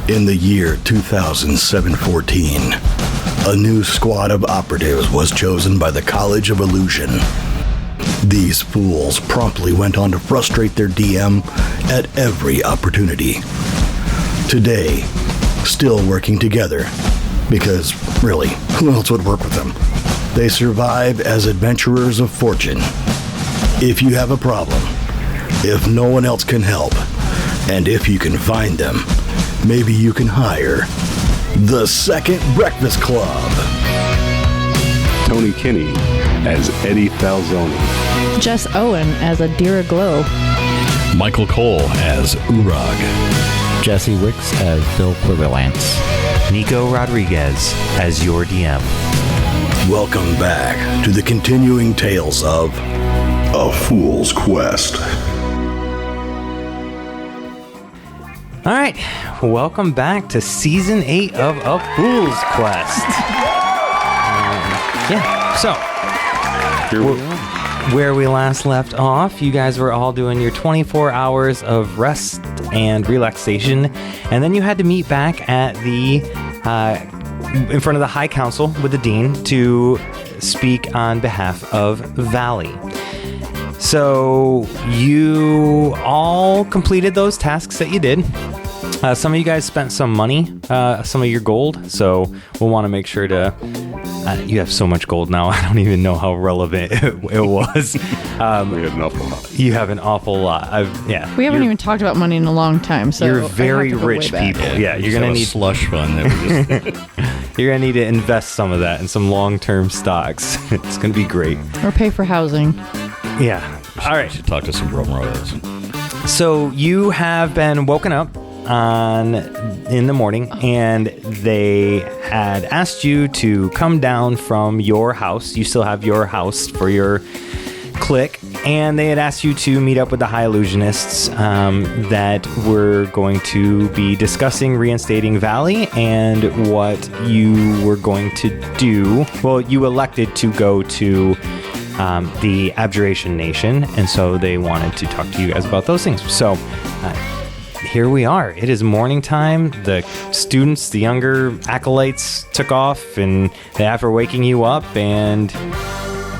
In the year 2014, a new squad of operatives was chosen by the College of Illusion. These fools promptly went on to frustrate their DM at every opportunity. Today, still working together, because really, who else would work with them? They survive as adventurers of fortune. If you have a problem, if no one else can help, and if you can find them, maybe you can hire the Second Breakfast Club. Tony Kinney as Eddie Falzone. Jess Owen as Adira Glow. Michael Cole as Uorag. Jesse Wicks as Phil Quiverlance. Nico Rodriguez as your DM. Welcome back to the continuing tales of A Fool's Quest. All right, welcome back to Season 8 of A Fool's Quest. So, where we last left off, you guys were all doing your 24 hours of rest and relaxation, and then you had to meet back at the in front of the High Council with the Dean to speak on behalf of Valley. So you all completed those tasks that you did. Some of you guys spent some money, some of your gold, so we'll want to make sure to... you have so much gold now, I don't even know how relevant it was. We had an awful lot. You have an awful lot. We haven't even talked about money in a long time, so you're very rich people. Yeah, you're going to need... slush fund. That we just... You're going to need to invest some of that in some long-term stocks. It's going to be great. Or pay for housing. Yeah. All right. Should talk to some Rome Royals. So you have been woken up in the morning, and they had asked you to come down from your house. You still have your house for your clique, and they had asked you to meet up with the High Illusionists that were going to be discussing reinstating Valley and what you were going to do. Well, you elected to go to the Abjuration Nation, and so they wanted to talk to you guys about those things. So here we are. It is morning time. The students, the younger acolytes, took off, and after waking you up, and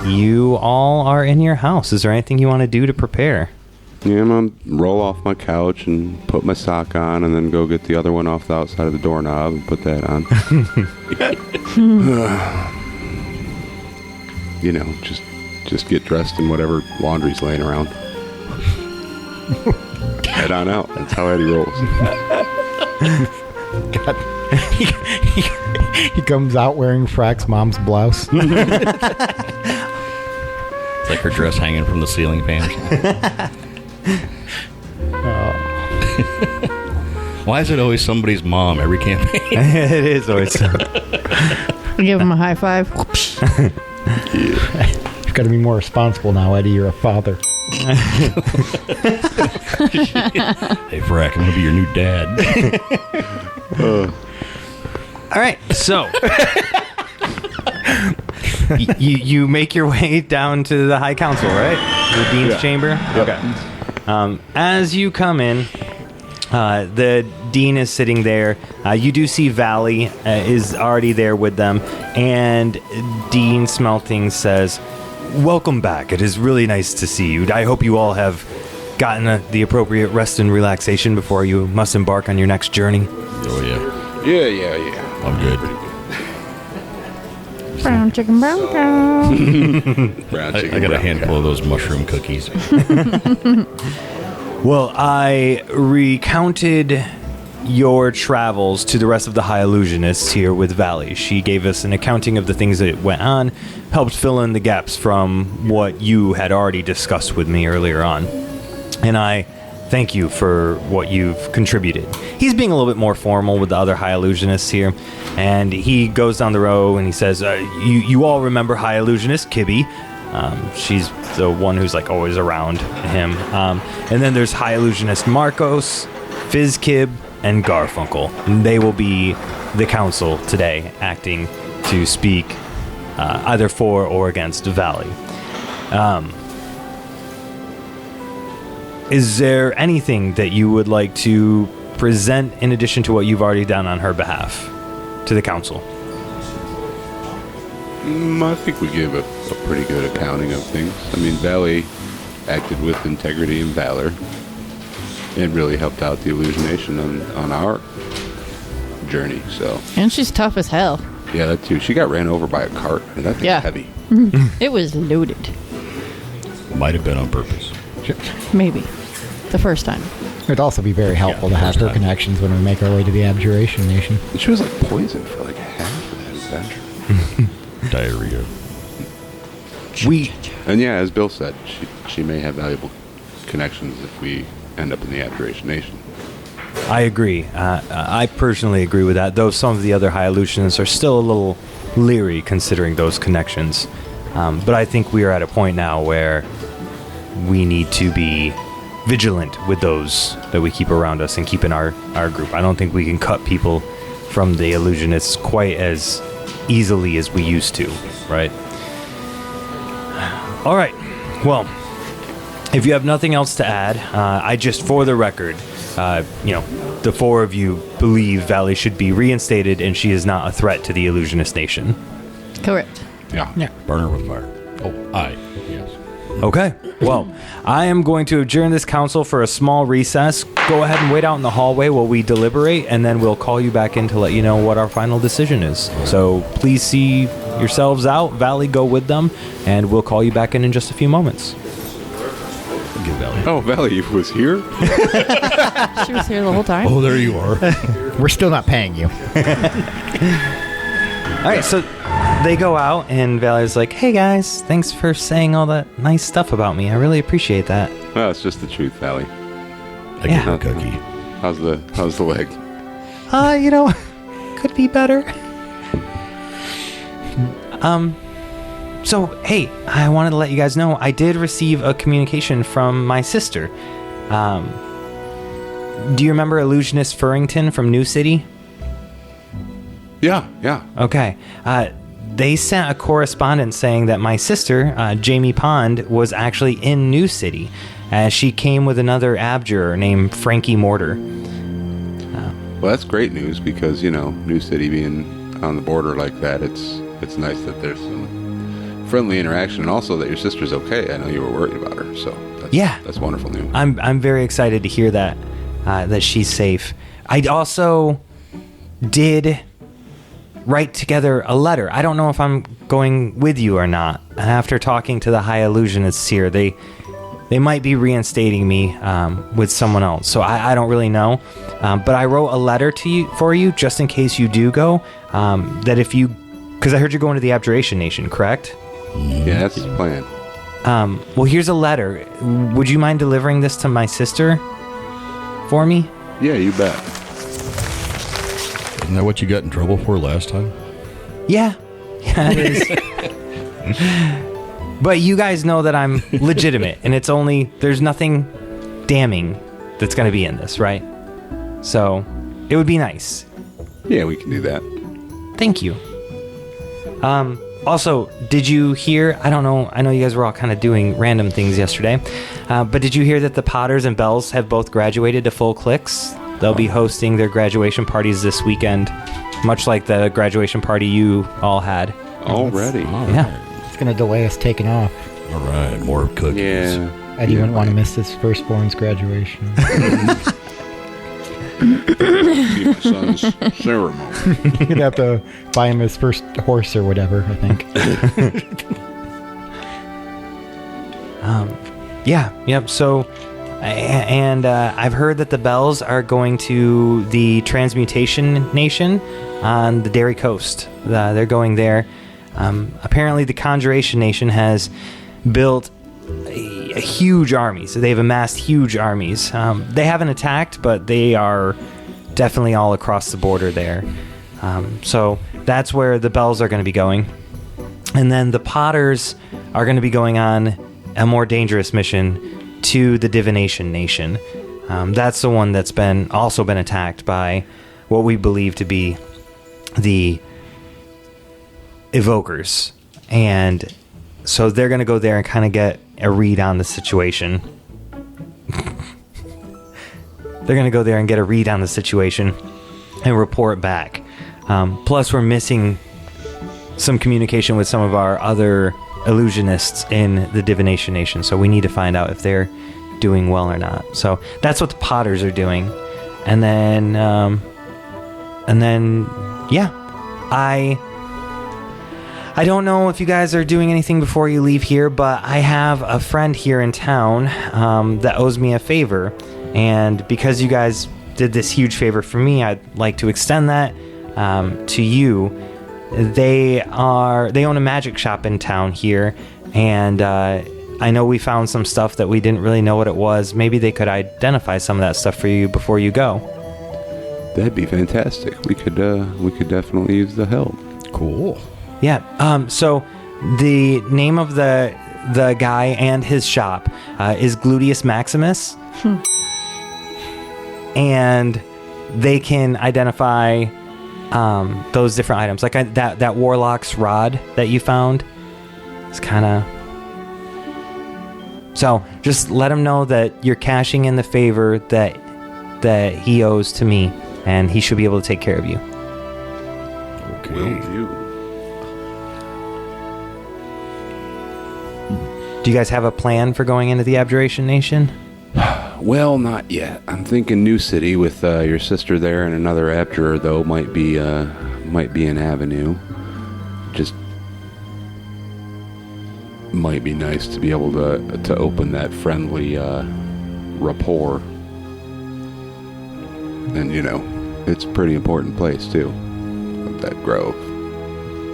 you all are in your house. Is there anything you want to do to prepare? Yeah, I'm going to roll off my couch and put my sock on and then go get the other one off the outside of the doorknob and put that on. You know, just get dressed in whatever laundry's laying around. Head on out. That's how Eddie rolls. God. He comes out wearing Frack's mom's blouse. It's like her dress hanging from the ceiling fan. Why is it always somebody's mom every campaign? It is always so. Give him a high five. Yeah. You've got to be more responsible now, Eddie. You're a father. Hey, Frack, I'm going to be your new dad. All right, so you make your way down to the High Council, right? The Dean's Chamber? Yep. Okay. As you come in, the Dean is sitting there. You do see Valley is already there with them, and Dean Smelting says, "Welcome back. It is really nice to see you. I hope you all have gotten the appropriate rest and relaxation before you must embark on your next journey." Oh, yeah. Yeah. I'm good. Brown chicken, brown cow. I got a handful of those mushroom cookies. Well, I recounted your travels to the rest of the High Illusionists here with Valley. She gave us an accounting of the things that went on, helped fill in the gaps from what you had already discussed with me earlier on. And I thank you for what you've contributed. He's being a little bit more formal with the other High Illusionists here, and he goes down the row and he says, you all remember High Illusionist Kibby. She's the one who's like always around him. And then there's High Illusionist Marcos, Fizzkib, and Garfunkel. And they will be the council today, acting to speak either for or against Valley. Is there anything that you would like to present in addition to what you've already done on her behalf to the council? I think we gave a pretty good accounting of things. I mean, Valley acted with integrity and valor and really helped out the Illusion Nation on our journey, so. And she's tough as hell. Yeah, that too. She got ran over by a cart, and that thing's heavy. It was loaded. Might have been on purpose. Maybe. The first time. It'd also be very helpful to have her connections when we make our way to the Abjuration Nation. And she was like poisoned for like half of that adventure. Diarrhea. And yeah, as Bill said, she may have valuable connections if we end up in the Abjuration Nation. I agree. I personally agree with that, though some of the other High Illusionists are still a little leery considering those connections. But I think we are at a point now where we need to be vigilant with those that we keep around us and keep in our group. I don't think we can cut people from the Illusionists quite as easily as we used to, right? All right. Well, if you have nothing else to add, I just, for the record, the four of you believe Valley should be reinstated and she is not a threat to the Illusionist Nation. Correct. Yeah. Burn her with fire. Oh, yes. Okay. Well, I am going to adjourn this council for a small recess. Go ahead and wait out in the hallway while we deliberate, and then we'll call you back in to let you know what our final decision is. So please see yourselves out. Valley, go with them, and we'll call you back in just a few moments. Give Valley. Oh, Valley was here? She was here the whole time. Oh, there you are. We're still not paying you. All right, so they go out, and Valley's like, "Hey guys, thanks for saying all that nice stuff about me. I really appreciate that." Well, it's just the truth, Valley. I give her a cookie. How's the leg? Could be better. So, hey, I wanted to let you guys know I did receive a communication from my sister. Do you remember Illusionist Furrington from New City? Yeah. Okay. They sent a correspondence saying that my sister, Jamie Pond, was actually in New City. She came with another abjurer named Frankie Mortar. Well, that's great news because, New City being on the border like that, it's nice that there's some friendly interaction and also that your sister's okay. I know you were worried about her, so that's wonderful news. I'm very excited to hear that she's safe. I also did write together a letter. I don't know if I'm going with you or not. After talking to the High Illusionists here, they might be reinstating me with someone else. So I don't really know. But I wrote a letter for you just in case you do go. That if you, because I heard you're going to the Abjuration Nation, correct? Yeah, that's the plan. Well, here's a letter. Would you mind delivering this to my sister for me? Yeah, you bet. Isn't that what you got in trouble for last time? Yeah, it is. But you guys know that I'm legitimate, and there's nothing damning that's going to be in this, right? So, it would be nice. Yeah, we can do that. Thank you. Also, did you hear, I don't know, I know you guys were all kind of doing random things yesterday, but did you hear that the Potters and Bells have both graduated to full clicks? They'll be hosting their graduation parties this weekend, much like the graduation party you all had. Already? Yeah. It's going to delay us taking off. All right, more cookies. Yeah. Eddie wouldn't want to miss his firstborn's graduation. See my son's ceremony. You'd have to buy him his first horse or whatever, I think. Yep. So, and I've heard that the Bells are going to the Transmutation Nation on the Dairy Coast. They're going there. Apparently, the Conjuration Nation has built a huge army, so they've amassed huge armies. They haven't attacked, but they are definitely all across the border there. So that's where the Bells are going to be going. And then the Potters are going to be going on a more dangerous mission to the Divination Nation. That's the one that's also been attacked by what we believe to be the Evokers. And so they're going to go there and kind of get a read on the situation. they're going to go there and get a read on the situation and report back. Plus, we're missing some communication with some of our other illusionists in the Divination Nation, so we need to find out if they're doing well or not. So that's what the Potters are doing. And then yeah, I don't know if you guys are doing anything before you leave here, but I have a friend here in town that owes me a favor, and because you guys did this huge favor for me, I'd like to extend that to you. They own a magic shop in town here, and I know we found some stuff that we didn't really know what it was. Maybe they could identify some of that stuff for you before you go. That'd be fantastic. We could definitely use the help. Cool. Yeah. So the name of the guy and his shop is Gluteus Maximus, and they can identify those different items, like that warlock's rod that you found. It's kind of. So just let him know that you're cashing in the favor that he owes to me, and he should be able to take care of you. Okay. Will do. Do you guys have a plan for going into the Abjuration Nation? Well, not yet. I'm thinking New City with your sister there and another Abjurer, though, might be an avenue. Just might be nice to be able to open that friendly rapport. And, you know, it's a pretty important place, too, with that grove.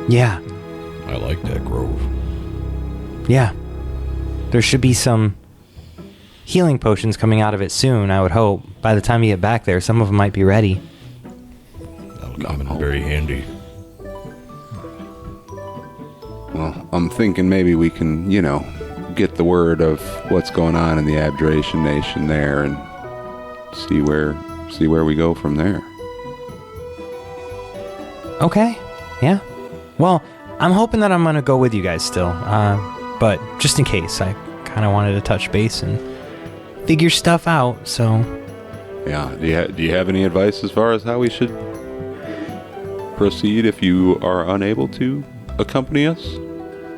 Yeah. I like that grove. Yeah. There should be some healing potions coming out of it soon, I would hope. By the time you get back there, some of them might be ready. That'll come in very handy. Well, I'm thinking maybe we can, you know, get the word of what's going on in the Abjuration Nation there and see where we go from there. Okay. Yeah. Well, I'm hoping that I'm going to go with you guys still. But just in case, I kind of wanted to touch base and figure stuff out, so... Yeah, do you have any advice as far as how we should proceed if you are unable to accompany us?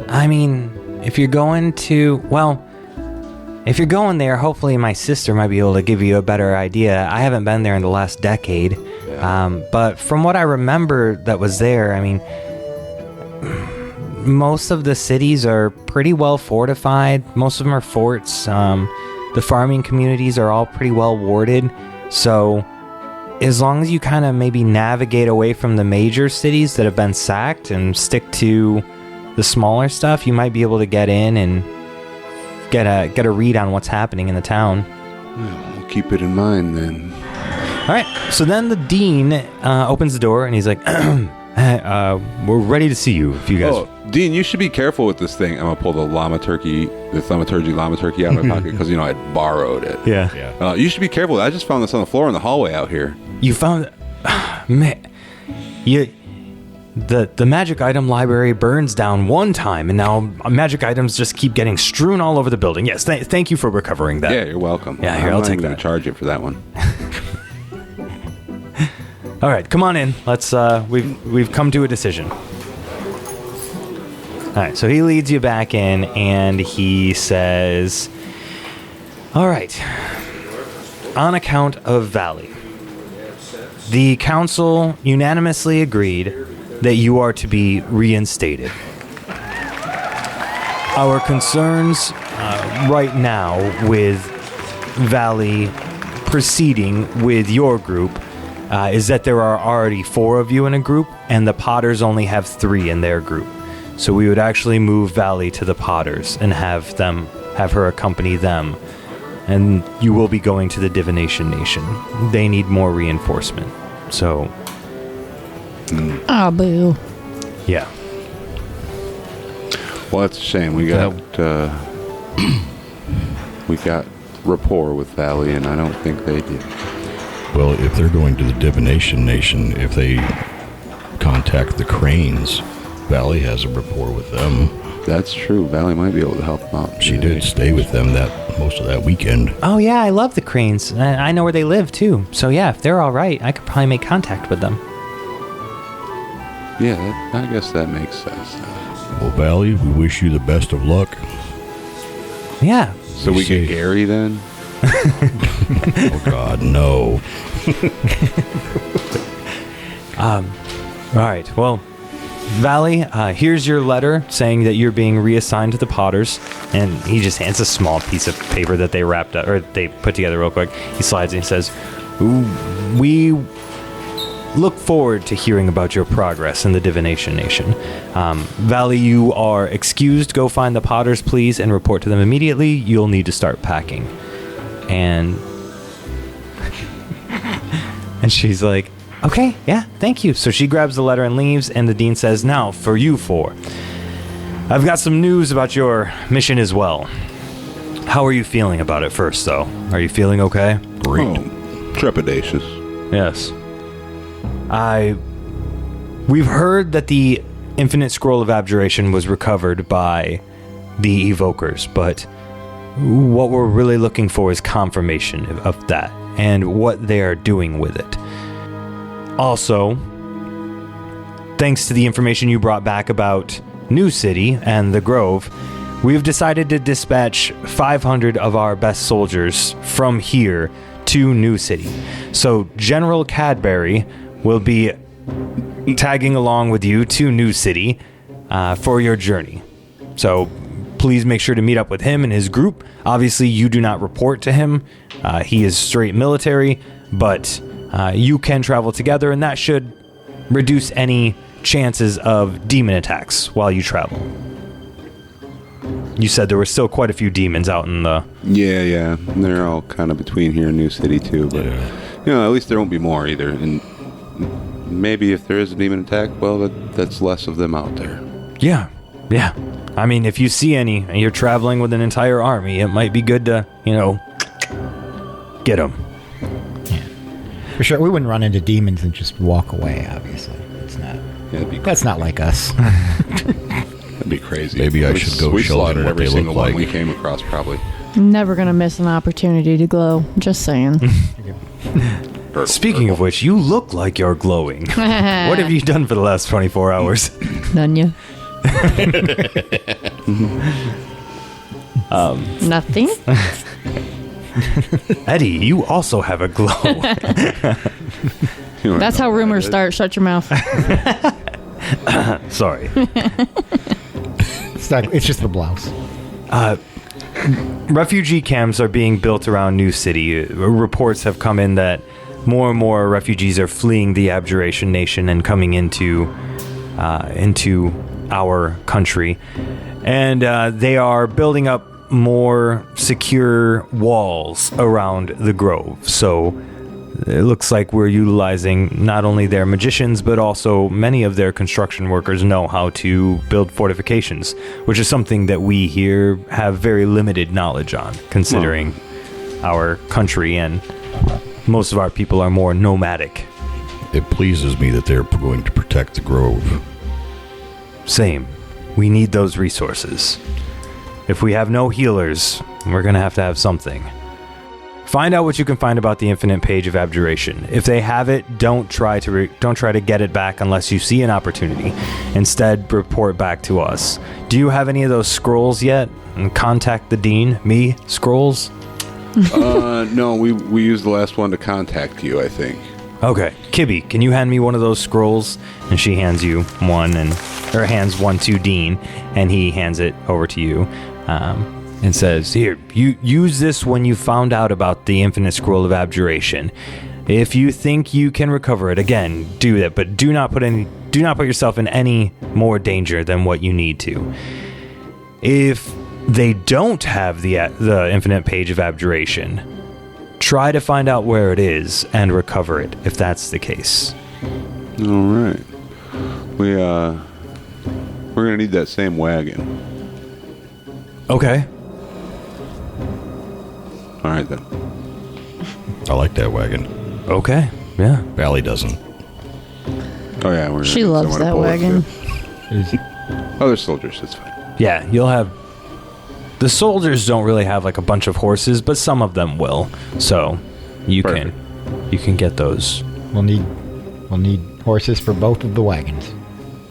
I mean, if you're going there, hopefully my sister might be able to give you a better idea. I haven't been there in the last decade. Yeah. But from what I remember that was there, I mean... most of the cities are pretty well fortified. Most of them are forts. The farming communities are all pretty well warded. So as long as you kind of maybe navigate away from the major cities that have been sacked and stick to the smaller stuff, you might be able to get in and get a read on what's happening in the town. Well, we'll keep it in mind then. All right. So then the dean opens the door and he's like, we're ready to see you if you guys... Oh, Dean, you should be careful with this thing. I'm going to pull the thaumaturgy out of my pocket because, you know, I borrowed it. Yeah. You should be careful. I just found this on the floor in the hallway out here. You found... man, the magic item library burns down one time, and now magic items just keep getting strewn all over the building. Yes, thank you for recovering that. Yeah, you're welcome. Yeah, here, I'll take that. I'm going to charge you for that one. All right, come on in. Let's. We've come to a decision. All right, so he leads you back in, and he says, "All right. On account of Valley, the council unanimously agreed that you are to be reinstated. Our concerns right now with Valley proceeding with your group." Is that there are already 4 of you in a group, and the Potters only have 3 in their group. So we would actually move Valley to the Potters and have her accompany them. And you will be going to the Divination Nation. They need more reinforcement. So... Ah, boo. yeah. Well, that's a shame. We got rapport with Valley, and I don't think they did. Well, if they're going to the Divination Nation, if they contact the Cranes, Valley has a rapport with them. That's true. Valley might be able to help them out. She did stay with them most of that weekend. Oh, yeah, I love the cranes. I know where they live, too. So, yeah, if they're all right, I could probably make contact with them. Yeah, I guess that makes sense. Well, Valley, we wish you the best of luck. Yeah. So we get Gary then? Oh, God, no. All right, well, Valley, here's your letter saying that you're being reassigned to the Potters, and he just hands a small piece of paper that they wrapped up, or they put together real quick. He slides it and he says, "We look forward to hearing about your progress in the Divination Nation. Valley, you are excused. Go find the Potters, please, and report to them immediately. You'll need to start packing." And she's like, "Okay, yeah, thank you." So she grabs the letter and leaves, and the dean says, "Now, for you four. I've got some news about your mission as well. How are you feeling about it first, though? Are you feeling okay?" Great. Oh, trepidatious. Yes. We've heard that the Infinite Scroll of Abjuration was recovered by the Evokers, but what we're really looking for is confirmation of that and what they are doing with it. Also, thanks to the information you brought back about New City and the Grove, we've decided to dispatch 500 of our best soldiers from here to New City. So General Cadbury will be tagging along with you to New City for your journey. So please make sure to meet up with him and his group. Obviously, you do not report to him. He is straight military, but you can travel together, and that should reduce any chances of demon attacks while you travel. You said there were still quite a few demons out in the... Yeah. They're all kind of between here and New City, too. But, at least there won't be more either. And maybe if there is a demon attack, well, that's less of them out there. Yeah. I mean, if you see any, and you're traveling with an entire army, it might be good to, get them. Yeah. For sure, we wouldn't run into demons and just walk away, obviously. It's not... Yeah, that's not like us. That'd be crazy. Maybe I should go show them what every they single look like. one we came across, probably. Never gonna miss an opportunity to glow. Just saying. Speaking of which, you look like you're glowing. What have you done for the last 24 hours? None ya. Nothing. Eddie, you also have a glow. That's how rumors start. Shut your mouth. Sorry. It's just the blouse. Refugee camps are being built around New City. Reports have come in that more and more refugees are fleeing the Abjuration Nation and coming into our country. And they are building up more secure walls around the Grove. So it looks like we're utilizing not only their magicians, but also many of their construction workers know how to build fortifications, which is something that we here have very limited knowledge on, considering our country and most of our people are more nomadic. It pleases me that they're going to protect the Grove. Same. We need those resources. If we have no healers, we're going to have something. Find out what you can find about the Infinite Page of Abjuration. If they have it, don't try to get it back unless you see an opportunity. Instead, report back to us. Do you have any of those scrolls yet? And contact the dean. Me? Scrolls? No, we used the last one to contact you, I think. Okay. Kibby, can you hand me one of those scrolls? And she hands you one, or hands one to Dean, and he hands it over to you. And says, "Here, you use this when you found out about the Infinite Scroll of Abjuration. If you think you can recover it, again, do that, but do not put yourself in any more danger than what you need to. If they don't have the Infinite Page of Abjuration, try to find out where it is and recover it, if that's the case." All right. We're gonna need that same wagon. Okay. All right, then. I like that wagon. Okay. Yeah. Valley doesn't. Oh, yeah. She loves that wagon. Other soldiers, it's fine. Yeah, you'll have... The soldiers don't really have like a bunch of horses, but some of them will. So you can get those. We'll need horses for both of the wagons.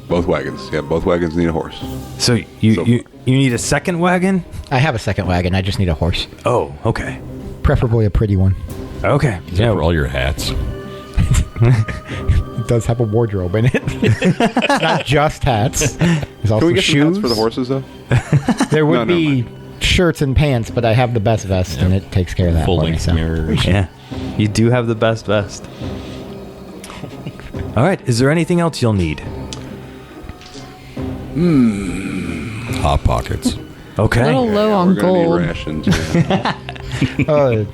Both wagons. Yeah, both wagons need a horse. So you need a second wagon? I have a second wagon. I just need a horse. Oh, okay. Preferably a pretty one. Okay. Is that for all your hats? It does have a wardrobe in it. Not just hats. There's also Can we get shoes. some hats for the horses, though? There would No, be shirts and pants, but I have the best vest, and it takes care of that for me. Full-length mirrors. Yeah. You do have the best vest. All right. Is there anything else you'll need? Hot pockets. Okay. A little low on We're gonna gold. need rations. Yeah.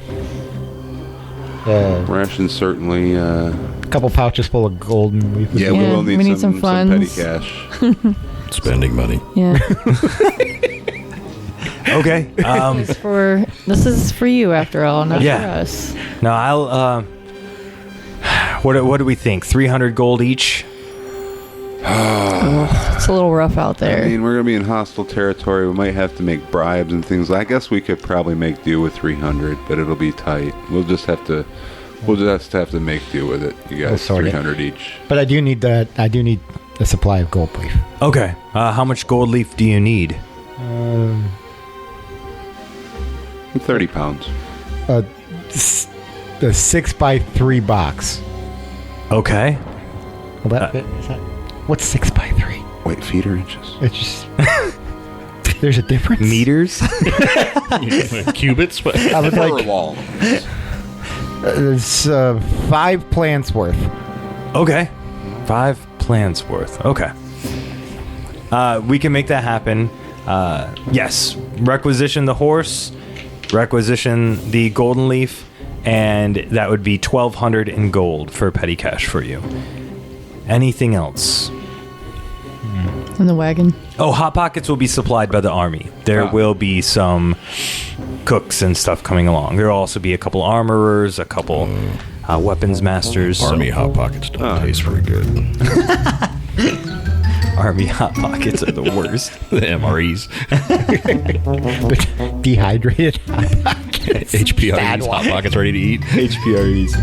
Rations certainly. A couple pouches full of gold. And we Yeah, we Yeah, will need, we need some some petty funds. cash. Spending money. Yeah. Okay. This is for you after all, not Yeah. for us. Now I'll. What do we think? 300 gold each. It's a little rough out there. I mean, we're gonna be in hostile territory. We might have to make bribes and things. I guess we could probably make do with 300, but it'll be tight. We'll just have to make do with it. You guys, sort it. 300 each. But I do need that. I do need a supply of gold leaf. Okay. How much gold leaf do you need? 30 pounds. The 6x3 box. Okay. Will that fit? Is that, what's 6x3? Wait, feet or inches? It's just. There's a difference. Meters? Cubits? I was like, Furbolg. it's 5 plants worth. Okay. 5 plants worth. Okay. We can make that happen. Yes. Requisition the horse, requisition the golden leaf, and that would be 1,200 in gold for petty cash for you. Anything else? In the wagon. Oh, hot pockets will be supplied by the army. There will be some cooks and stuff coming along. There will also be a couple armorers, a couple weapons masters. Army hot pockets don't taste very good. Army hot pockets are the worst. The MREs. The dehydrated hot pockets. HPREs, hot pockets ready to eat. HPREs.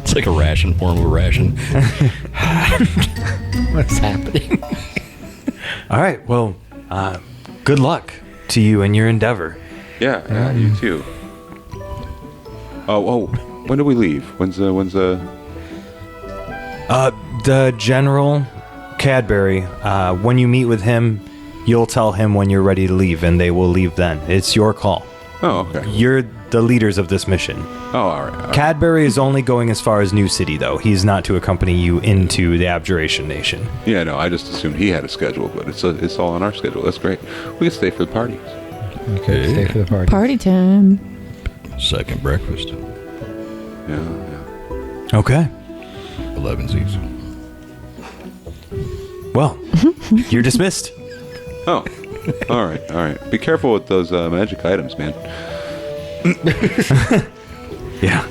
It's like a ration form of a ration. What's happening? All right. Well, good luck to you in your endeavor. Yeah, you too. Oh, when do we leave? When's the The General Cadbury, when you meet with him, you'll tell him when you're ready to leave, and they will leave then. It's your call. Oh, okay. You're the leaders of this mission. Oh, all right. Cadbury is only going as far as New City, though. He's not to accompany you into the Abjuration Nation. Yeah, no, I just assumed he had a schedule, but it's all on our schedule. That's great. We can stay for the parties. Okay, stay for the party. Party time. Second breakfast. Yeah. Okay. 11sies. Well, you're dismissed. Oh, all right. Be careful with those magic items, man. Yeah.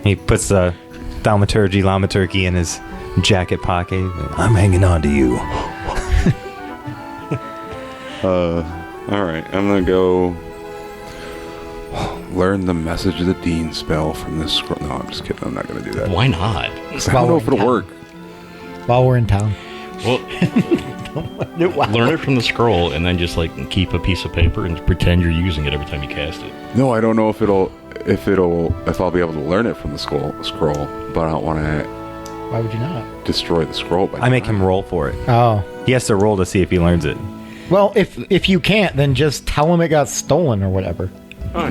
He puts the thaumaturgy thaumaturgy in his jacket pocket. I'm hanging on to you. All right, I'm gonna go learn the Message of the Dean spell from this scroll. No, I'm just kidding. I'm not gonna do that. Why not? I don't know if it'll work. While we're in town. Well, learn it from the scroll and then just like keep a piece of paper and pretend you're using it every time you cast it. No, I don't know if I'll be able to learn it from the scroll, but I don't want to Why would you not? destroy the scroll. By I make him roll for it. Oh. He has to roll to see if he learns it. Well, if you can't, then just tell him it got stolen or whatever.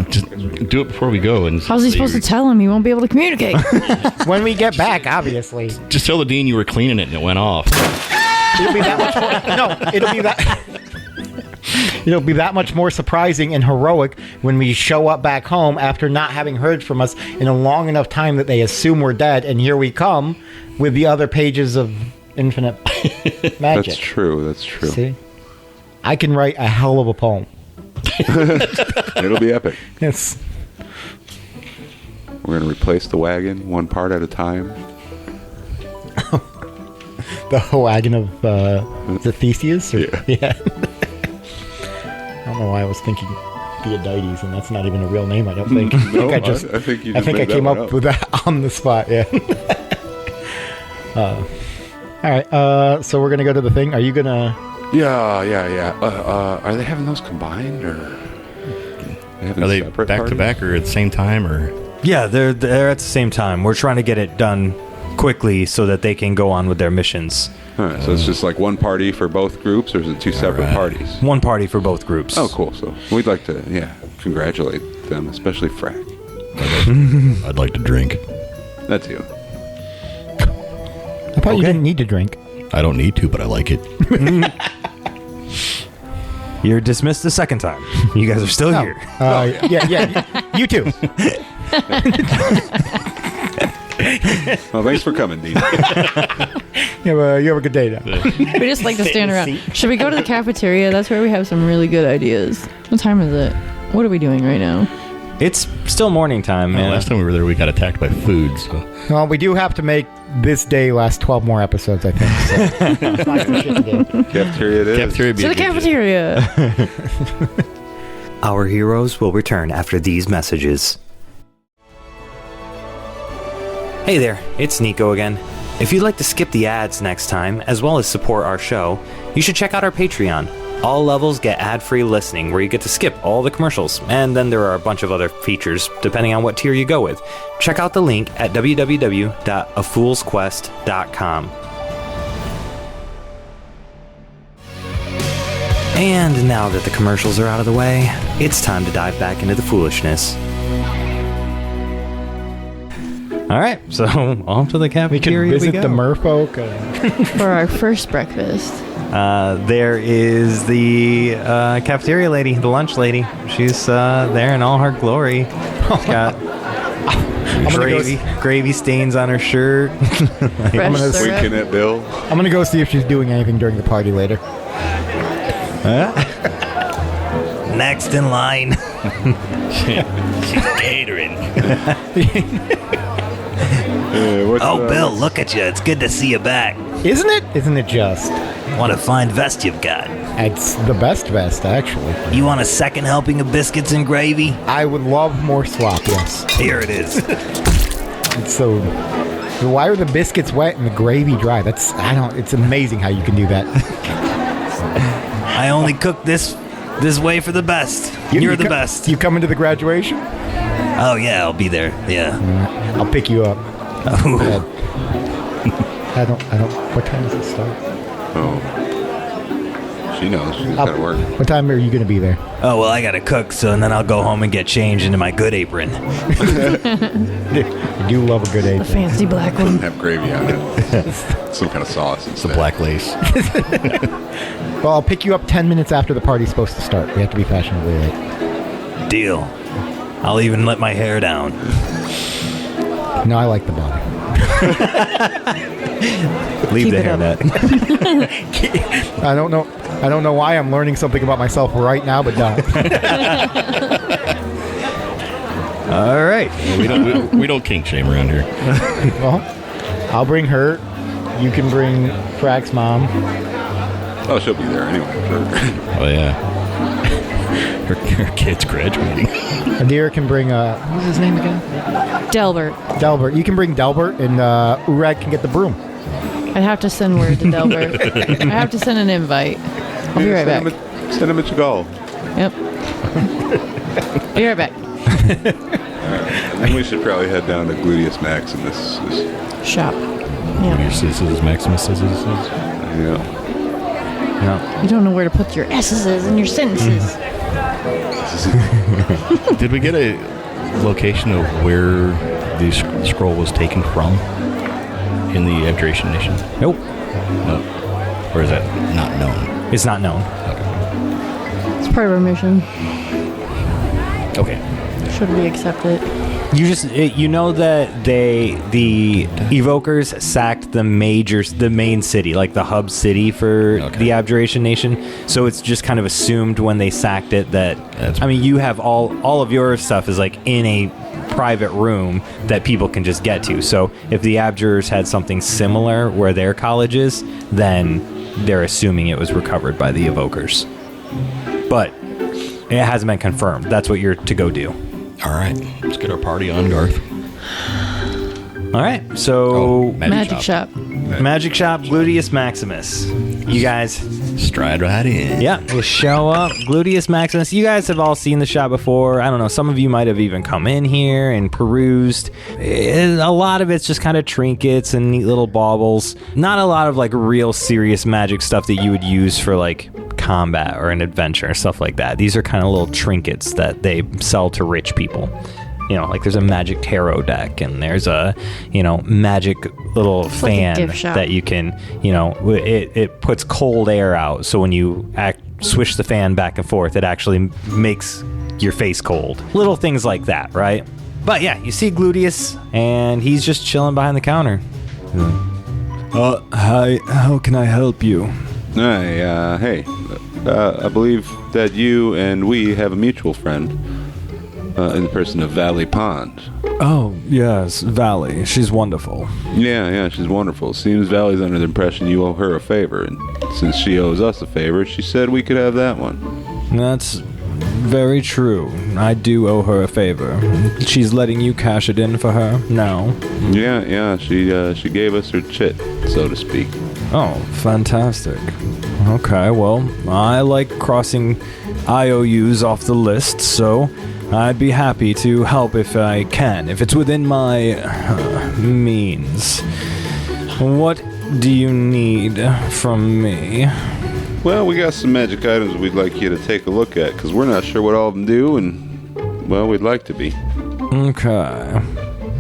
Just do it before we go. And How's he supposed to tell him? He won't be able to communicate. When we get back, obviously. Just tell the dean you were cleaning it and it went off. It'll be that much more. No, it'll be that much more surprising and heroic when we show up back home after not having heard from us in a long enough time that they assume we're dead, and here we come with the other pages of infinite magic. That's true. See? I can write a hell of a poem. It'll be epic. Yes. We're gonna replace the wagon one part at a time. the wagon of the Theseus? Yeah. I don't know why I was thinking Theodites, and that's not even a real name, I don't think. No, I think you just think I made that came one up with that on the spot, yeah. All right, so we're going to go to the thing. Are you going to... Yeah. Are they having those combined, or Are they back to back or at the same time, or? Yeah, they're at the same time. We're trying to get it done quickly so that they can go on with their missions. All right, so it's just like one party for both groups, or is it two separate parties? One party for both groups. Oh, cool. So we'd like to, congratulate them, especially Frack. I'd like to drink. That's you. I thought you didn't need to drink. I don't need to, but I like it. You're dismissed the second time. You guys are still here. Yeah. You too. Well, thanks for coming, Dean. You have a good day now. We just like to stand around. Should we go to the cafeteria? That's where we have some really good ideas. What time is it? What are we doing right now? It's still morning time, man. Last time we were there, we got attacked by food. So. Well, we do have to make this day last 12 more episodes, I think. So. Find some shit to do. Cafeteria it is. Cafeteria be To a the good cafeteria. Our heroes will return after these messages. Hey there, it's Nico again. If you'd like to skip the ads next time, as well as support our show, you should check out our Patreon. All levels get ad-free listening, where you get to skip all the commercials, and then there are a bunch of other features, depending on what tier you go with. Check out the link at www.afoolsquest.com. And now that the commercials are out of the way, it's time to dive back into the foolishness. All right, so off to the We cafeteria can visit go. the merfolk. For our first breakfast. There is the cafeteria lady, the lunch lady. She's there in all her glory. She's got gravy stains on her shirt. Fresh syrup. Winking at Bill. I'm going to go see if she's doing anything during the party later. Next in line. She's catering. Bill, look at you. It's good to see you back. Isn't it? Isn't it just? What a fine vest you've got. It's the best vest, actually. You want a second helping of biscuits and gravy? I would love more slop, yes. Here it is. So, why are the biscuits wet and the gravy dry? It's amazing how you can do that. I only cook this way for the best. You're the best. You coming to the graduation? Oh, yeah, I'll be there. Yeah. I'll pick you up. Oh. I don't, what time does it start? Oh. She knows. She's got to work. What time are you going to be there? Oh, well, I got to cook, and then I'll go home and get changed into my good apron. I do love a good The apron. fancy black one. Doesn't have gravy on it. Some kind of sauce instead. The black lace. Well, I'll pick you up 10 minutes after the party's supposed to start. We have to be fashionably late. Deal. I'll even let my hair down. No, I like the body. Leave Keep the it hair up. net. I don't know why I'm learning something about myself right now, but All right. We don't kink shame around here. well, I'll bring her. You can bring Frack's mom. Oh, she'll be there anyway. Oh, yeah. Her kid's graduating. Adira can bring, what's his name again? Delbert. Delbert. You can bring Delbert, and Uorag can get the broom. I'd have to send word to Delbert. I have to send an invite. I'll be right back. Send him a Chagall. Yep. Be right back. I think we should probably head down to Gluteus Maximus. Shop. Your Yeah. scissors, Maximus scissors. Yeah. You don't know where to put your S's in your sentences. Did we get a location of where the scroll was taken from in the Abjuration Nation? Nope. No. Or is that not known? It's not known. It's part of our mission. Okay. Should we accept it? You know that the Evokers sacked the main city, like the hub city for the Abjuration Nation. So it's just kind of assumed when they sacked it that you have all of your stuff is like in a private room that people can just get to. So if the Abjurers had something similar where their college is, then they're assuming it was recovered by the Evokers. But it hasn't been confirmed. That's what you're to go do. All right, let's get our party on, Garth. All right, so Magic shop. Magic Shop, Gluteus Maximus. You guys Stride right in. Yeah, we'll show up. Gluteus Maximus. You guys have all seen the shop before. I don't know. Some of you might have even come in here and perused. A lot of it's just kind of trinkets and neat little baubles. Not a lot of like real serious magic stuff that you would use for like combat or an adventure, stuff like that. These are kind of little trinkets that they sell to rich people. You know, like there's a magic tarot deck and there's a, magic little fan that you can, it puts cold air out. So when you swish the fan back and forth, it actually makes your face cold. Little things like that, right? But yeah, you see Gluteus and he's just chilling behind the counter. Hi, how can I help you? Hey, I believe that you and we have a mutual friend. In the person of Valley Pond. Oh, yes, Valley. She's wonderful. Yeah, she's wonderful. Seems Valley's under the impression you owe her a favor, and since she owes us a favor, she said we could have that one. That's very true. I do owe her a favor. She's letting you cash it in for her now. Yeah, she gave us her chit, so to speak. Oh, fantastic. Okay, well, I like crossing IOUs off the list, so I'd be happy to help if I can, if it's within my means. What do you need from me? Well, we got some magic items we'd like you to take a look at, because we're not sure what all of them do, and, well, we'd like to be. Okay.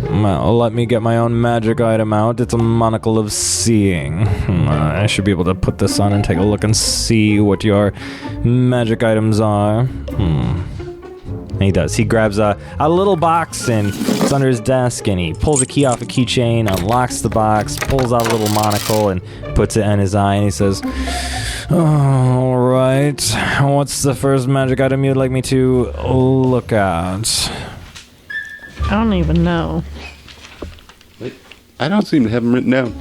Well, let me get my own magic item out. It's a monocle of seeing. I should be able to put this on and take a look and see what your magic items are. And he does. He grabs a little box and it's under his desk and he pulls a key off a keychain, unlocks the box, pulls out a little monocle and puts it in his eye and he says, all right, what's the first magic item you'd like me to look at? I don't even know. Wait, I don't seem to have them written down.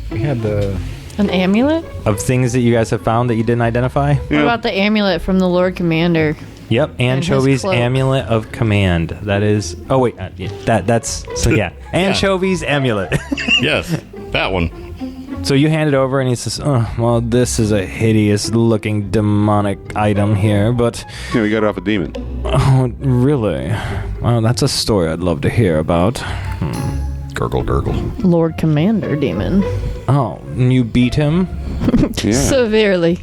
We had an amulet? Of things that you guys have found that you didn't identify? What about the amulet from the Lord Commander? Yep, Anchovy's Amulet of Command. That is... Oh, wait. That's... So, yeah. Anchovy's Amulet. Yes, that one. So you hand it over and he says, oh, well, this is a hideous-looking demonic item here, but... Yeah, we got it off a demon. Oh, really? Well, that's a story I'd love to hear about. Gurgle, gurgle. Lord Commander demon. Oh, and you beat him? Yeah. Severely.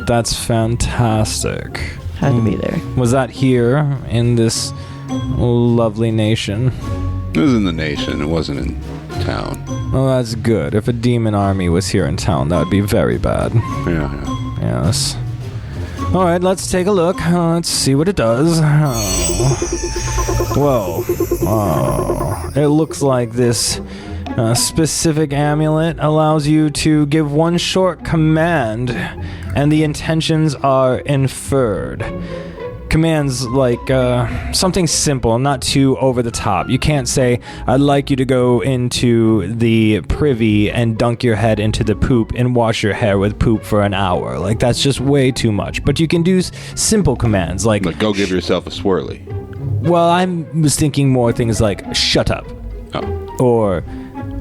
That's fantastic. Had to be there. Was that here in this lovely nation? It was in the nation. It wasn't in town. Well, that's good. If a demon army was here in town, that would be very bad. Yeah. Yes. All right, let's take a look. Let's see what it does. Whoa. Oh. It looks like this specific amulet allows you to give one short command, and the intentions are inferred. Commands like something simple, not too over the top. You can't say, I'd like you to go into the privy and dunk your head into the poop and wash your hair with poop for an hour. Like, that's just way too much. But you can do simple commands like go give yourself a swirly. Well, I was thinking more things like shut up. Oh.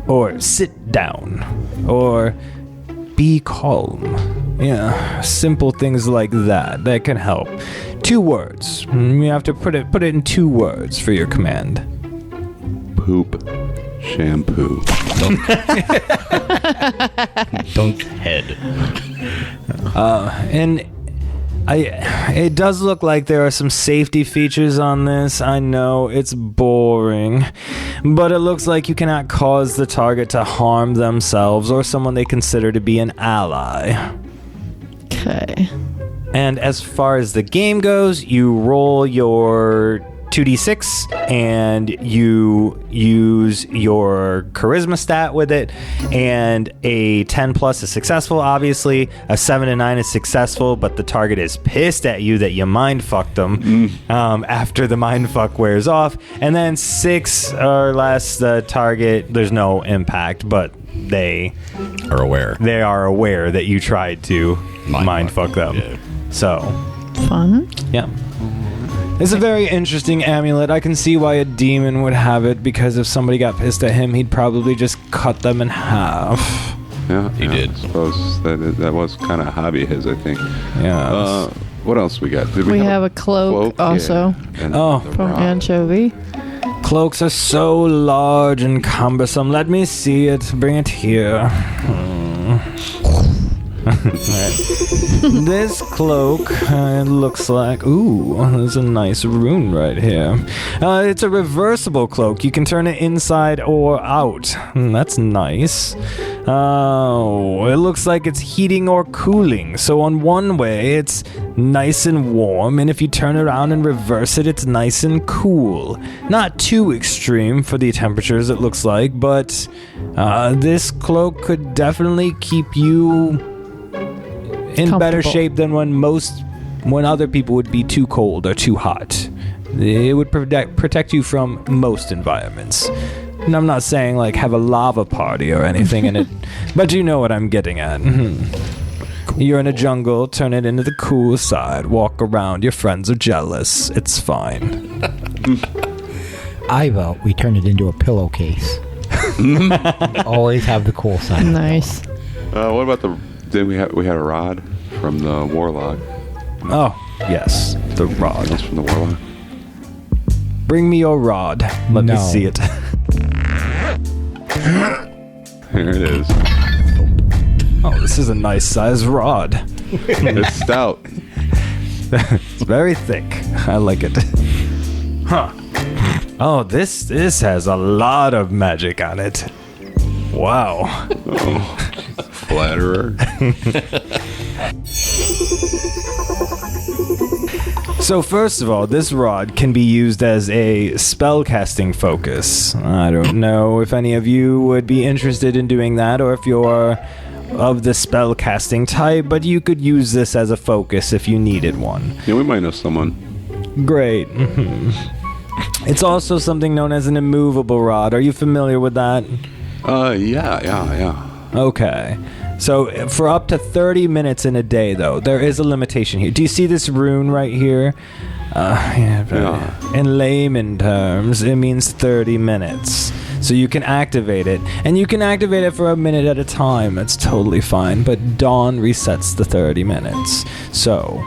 Or sit down. Or be calm. Yeah, simple things like that can help. 2 words. You have to put it in 2 words for your command. Poop. Shampoo. Dunk head. And it does look like there are some safety features on this. I know it's boring, but it looks like you cannot cause the target to harm themselves or someone they consider to be an ally. Okay. And as far as the game goes, you roll your 2d6, and you use your charisma stat with it, and a 10 plus is successful, obviously. A 7 and 9 is successful, but the target is pissed at you that you mind fucked them after the mind fuck wears off. And then 6 or less, the target, there's no impact, but they are aware. They are aware that you tried to mind fuck them. Yeah. So Fun. yeah. It's a very interesting amulet. I can see why a demon would have it, because if somebody got pissed at him, he'd probably just cut them in half. Yeah, He did. I suppose that was kind of a hobby of his, I think. Yeah. What else we got? Did We have a cloak also Yeah. And Oh. the from rod. Anchovy. Cloaks are so large and cumbersome. Let me see it. Bring it here. This cloak, it looks like... Ooh, there's a nice rune right here. It's a reversible cloak. You can turn it inside or out. That's nice. Oh, it looks like it's heating or cooling. So on one way, it's nice and warm, and if you turn around and reverse it, it's nice and cool. Not too extreme for the temperatures, it looks like, but this cloak could definitely keep you in better shape than when other people would be too cold or too hot. It would protect you from most environments. And I'm not saying like have a lava party or anything in it, but you know what I'm getting at. You're in a jungle, turn it into the cool side, walk around, your friends are jealous, it's fine. I vote we turn it into a pillowcase. Always have the cool side. Nice. What about Then we had a rod from the Warlock. Oh, yes, the rod. That's from the Warlock. Bring me your rod. Let me No. see it. Here it is. Oh, this is a nice size rod. It's stout. It's very thick. I like it. Huh. Oh, this has a lot of magic on it. Wow. Oh, flatterer. So first of all, this rod can be used as a spellcasting focus. I don't know if any of you would be interested in doing that, or if you're of the spellcasting type, but you could use this as a focus if you needed one. Yeah, we might know someone. Great. It's also something known as an immovable rod. Are you familiar with that? Yeah. Okay. So for up to 30 minutes in a day, though, there is a limitation here. Do you see this rune right here? In layman terms, it means 30 minutes. So you can activate it, and you can activate it for a minute at a time. It's totally fine, but dawn resets the 30 minutes. So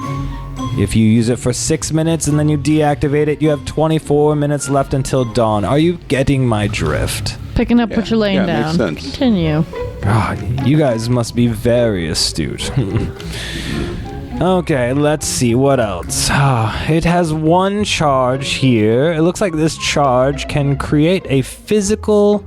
if you use it for 6 minutes and then you deactivate it, you have 24 minutes left until dawn. Are you getting my drift? Picking up what you're laying yeah, down. makes sense. Continue. God, you guys must be very astute. Okay, let's see what else. It has one charge here. It looks like this charge can create a physical,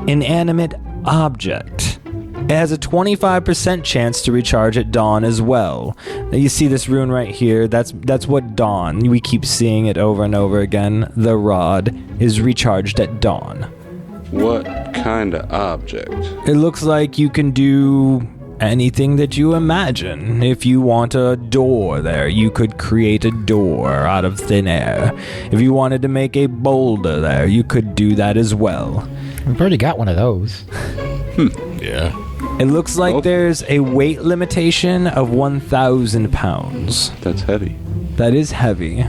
inanimate object. It has a 25% chance to recharge at dawn as well. Now you see this rune right here. That's what dawn. We keep seeing it over and over again. The rod is recharged at dawn. What kind of object? It looks like you can do anything that you imagine. If you want a door there, you could create a door out of thin air. If you wanted to make a boulder there, you could do that as well. We've already got one of those. Yeah. It looks like there's a weight limitation of 1,000 pounds. That's heavy. That is heavy.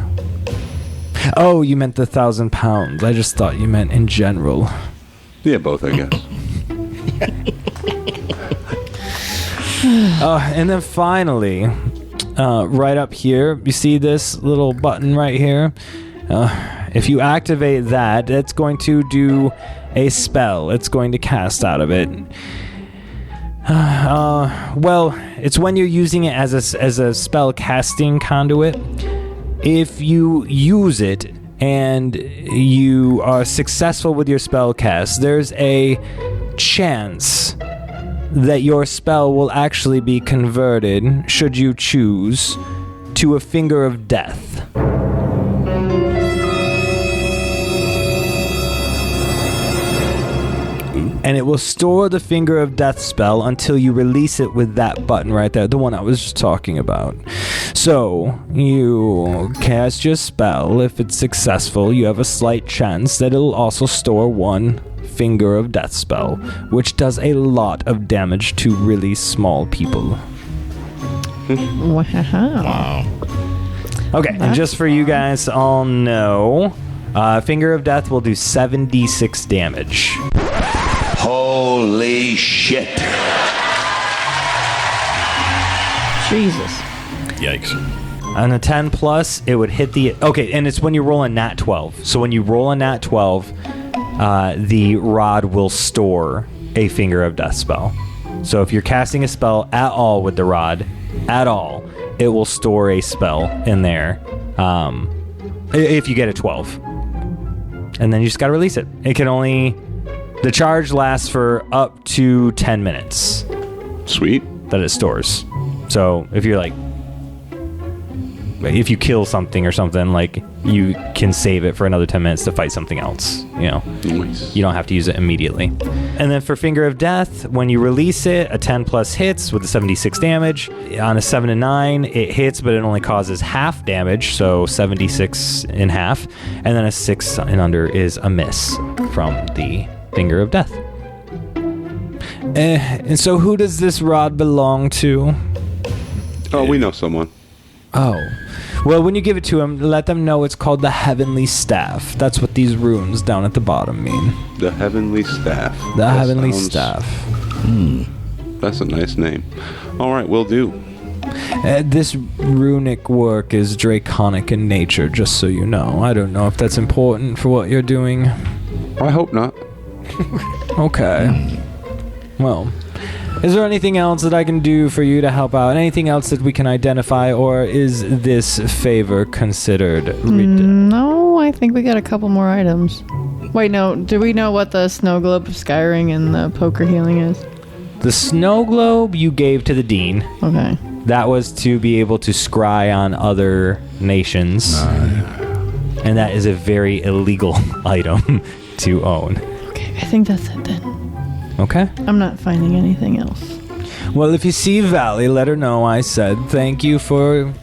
Oh, you meant the 1,000 pounds. I just thought you meant in general. Yeah, both, I guess. And then finally, right up here, you see this little button right here? If you activate that, it's going to do a spell. It's going to cast out of it. Well, it's when you're using it as a spell casting conduit. If you use it and you are successful with your spell cast, there's a chance that your spell will actually be converted, should you choose, to a finger of death. and it will store the Finger of Death spell until you release it with that button right there, the one I was just talking about. So, you cast your spell. If it's successful, you have a slight chance that it'll also store one Finger of Death spell, which does a lot of damage to really small people. Wow. Okay, and just for you guys to all know, Finger of Death will do 76 damage. Holy shit. Jesus. Yikes. On a 10 plus, it would hit the... Okay, and it's when you roll a nat 12. So when you roll a nat 12, the rod will store a Finger of Death spell. So if you're casting a spell at all with the rod, at all, it will store a spell in there if you get a 12. And then you just got to release it. It can only... The charge lasts for up to 10 minutes. Sweet. That it stores. So if you're like... If you kill something or something, like, you can save it for another 10 minutes to fight something else, you know. Nice. You don't have to use it immediately. And then for Finger of Death, when you release it, a 10 plus hits with the 76 damage. On a 7 and 9, it hits, but it only causes half damage, so 76 in half. And then a 6 and under is a miss from the Finger of Death. And so who does this rod belong to? Oh, we know someone. Oh. Well, when you give it to him, let them know it's called the Heavenly Staff. That's what these runes down at the bottom mean. The Heavenly Staff. The That Heavenly sounds- Staff. That's a nice name. All right, will do. This runic work is draconic in nature, just so you know. I don't know if that's important for what you're doing. I hope not. Okay. Well, is there anything else that I can do for you to help out? Anything else that we can identify, or is this favor considered No, I think we got a couple more items. Wait, no. Do we know what the snow globe of Skyring and the poker healing is? The snow globe you gave to the dean. Okay. That was to be able to scry on other nations. And that is a very illegal item to own. Okay, I think that's it then. Okay. I'm not finding anything else. Well, if you see Valley, let her know I said thank you for,